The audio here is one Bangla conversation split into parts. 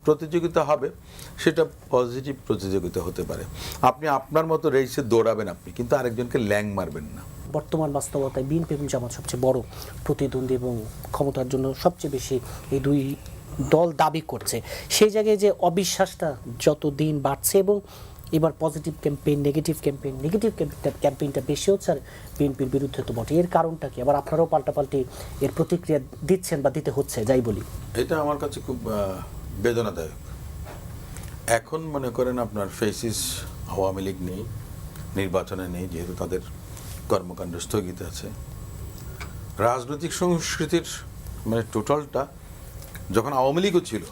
প্রতিযোগিতা হবে সেটা পজিটিভ প্রতিযোগিতা হতে পারে। আপনি আপনার মতো রেসে দৌড়াবেন আপনি, কিন্তু আরেকজনকে ল্যাং মারবেন না। বর্তমান বাস্তবতায় বিএনপি এবং জামাত সবচেয়ে বড় প্রতিদ্বন্দ্বী এবং ক্ষমতার জন্য সবচেয়ে বেশি এই দুই দল দাবি করছে। সেই জায়গায় যে অবিশ্বাসটা যত দিন বাড়ছে এবং এবার পজিটিভ ক্যাম্পেইন নেগেটিভ ক্যাম্পেইনটা বেশি হচ্ছে আর বিএনপির বিরুদ্ধে তো বটে, এর কারণটা কি? আবার আপনারাও পাল্টাপাল্টি এর প্রতিক্রিয়া দিচ্ছেন বা দিতে হচ্ছে, যাই বলি। এটা আমার কাছে খুব বেদনাদায়ক। এখন মনে করেন আপনার ফেসিস আওয়ামী লীগ নেই, নির্বাচনে নেই, যেহেতু তাদের কর্মকাণ্ড স্থগিত আছে। রাজনৈতিক সংস্কৃতির মানে টোটালটা, যখন আওয়ামী লীগও ছিল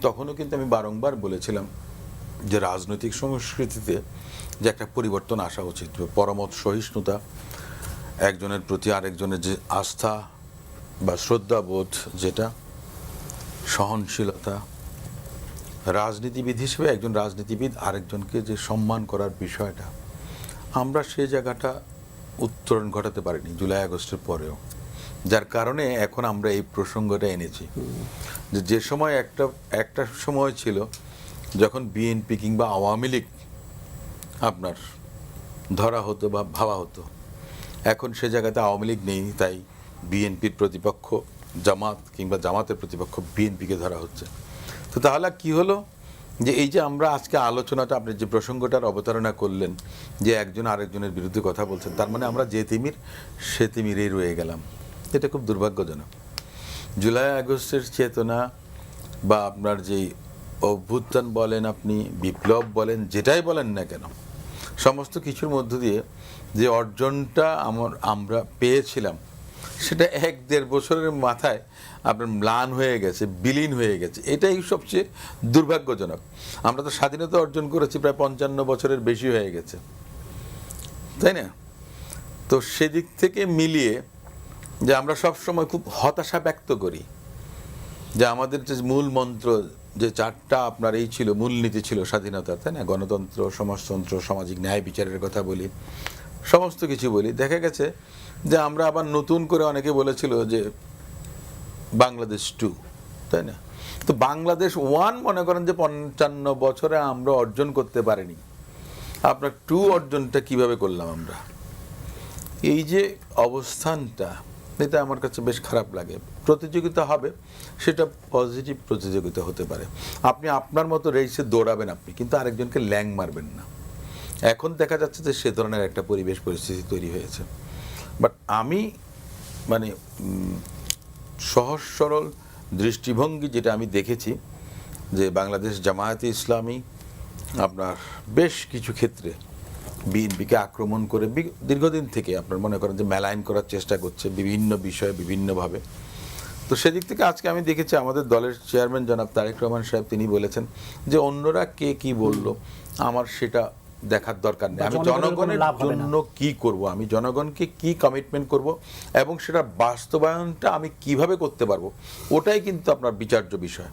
তখনও কিন্তু আমি বারংবার বলেছিলাম যে রাজনৈতিক সংস্কৃতিতে যে একটা পরিবর্তন আসা উচিত। পরমত সহিষ্ণুতা, একজনের প্রতি আরেকজনের যে আস্থা বা শ্রদ্ধাবোধ, যেটা সহনশীলতা, রাজনীতিবিদ হিসেবে একজন রাজনীতিবিদ আরেকজনকে যে সম্মান করার বিষয়টা, আমরা সেই জায়গাটা উত্তরণ ঘটাতে পারিনি জুলাই আগস্টের পরেও। যার কারণে এখন আমরা এই প্রসঙ্গটা এনেছি যে সময় একটা সময় ছিল যখন বিএনপি কিংবা আওয়ামী লীগ আপনার ধরা হতো বা ভাবা হতো, এখন সে জায়গাতে আওয়ামী লীগ নেই, তাই বিএনপির প্রতিপক্ষ জামাত কিংবা জামাতের প্রতিপক্ষ বিএনপিকে ধরা হচ্ছে। তো তাহলে কি হলো যে এই যে আমরা আজকে আলোচনাটা, আপনি যে প্রসঙ্গটার অবতারণা করলেন যে একজন আরেকজনের বিরুদ্ধে কথা বলছেন, তার মানে আমরা যে তিমির সে তিমিরেই রয়ে গেলাম। এটা খুব দুর্ভাগ্যজনক। জুলাই আগস্টের চেতনা বা আপনার যেই অভ্যুত্থান বলেন, আপনি বিপ্লব বলেন, যেটাই বলেন না কেন, সমস্ত কিছুর মধ্য দিয়ে যে অর্জনটা আমরা পেয়েছিলাম সেটা 1-1.5 বছরের মাথায় আপনার ম্লান হয়ে গেছে, বিলীন হয়ে গেছে। এটাই সবচেয়ে দুর্ভাগ্যজনক। আমরা তো স্বাধীনতা অর্জন করেছি প্রায় 55 বছরের বেশি হয়ে গেছে, তাই না? তো সেদিক থেকে মিলিয়ে যে আমরা সবসময় খুব হতাশা ব্যক্ত করি যে আমাদের যে মূল মন্ত্র, যে 4টা আপনার এই ছিল, মূলনীতি ছিল স্বাধীনতা, তাই না? গণতন্ত্র, সমাজতন্ত্র, সামাজিক ন্যায় বিচারের কথা বলি, সমস্ত কিছু বলি। দেখা গেছে যে আমরা আবার নতুন করে, অনেকে বলেছিল যে বাংলাদেশ 2, তাই না? তো বাংলাদেশ 1 মনে করেন যে 55 বছরে আমরা অর্জন করতে পারিনি। আপনার 2 অর্জনটা কিভাবে করলাম আমরা? এই যে অবস্থানটা, এটা আমার কাছে বেশ খারাপ লাগে। প্রতিযোগিতা হবে সেটা পজিটিভ প্রতিযোগিতা হতে পারে। আপনি আপনার মতো রেসে দৌড়াবেন আপনি, কিন্তু আরেকজনকে ল্যাং মারবেন না। এখন দেখা যাচ্ছে যে সে ধরনের একটা পরিবেশ পরিস্থিতি তৈরি হয়েছে। বাট আমি মানে সহজ সরল দৃষ্টিভঙ্গি যেটা আমি দেখেছি, যে বাংলাদেশ জামায়াতে ইসলামী আপনার বেশ কিছু ক্ষেত্রে বিএনপিকে আক্রমণ করে দীর্ঘদিন থেকে আপনার মনে করেন যে মেলাইন করার চেষ্টা করছে বিভিন্ন বিষয়ে বিভিন্নভাবে। তো সেদিক থেকে আজকে আমি দেখেছি আমাদের দলের চেয়ারম্যান জনাব তারেক রহমান সাহেব, তিনি বলেছেন যে অন্যরা কে কি বলল আমার সেটা দেখার দরকার নেই, আমি জনগণের জন্য কি করব, আমি জনগণকে কি কমিটমেন্ট করব এবং সেটা বাস্তবায়নটা আমি কিভাবে করতে পারবো, ওটাই কিন্তু আপনার বিচার্য বিষয়।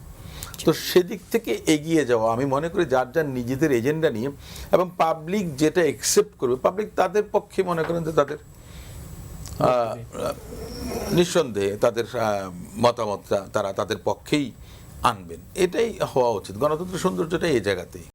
তো সেদিক থেকে এগিয়ে যাওয়া, আমি মনে করি যার যার নিজেদের এজেন্ডা নিয়ে, এবং পাবলিক যেটা অ্যাকসেপ্ট করবে, পাবলিক তাদের পক্ষে মনে করেন যে তাদের নিঃসন্দেহে তাদের মতামতটা তারা তাদের পক্ষেই আনবেন। এটাই হওয়া উচিত। গণতন্ত্রের সৌন্দর্যটা এই জায়গাতেই।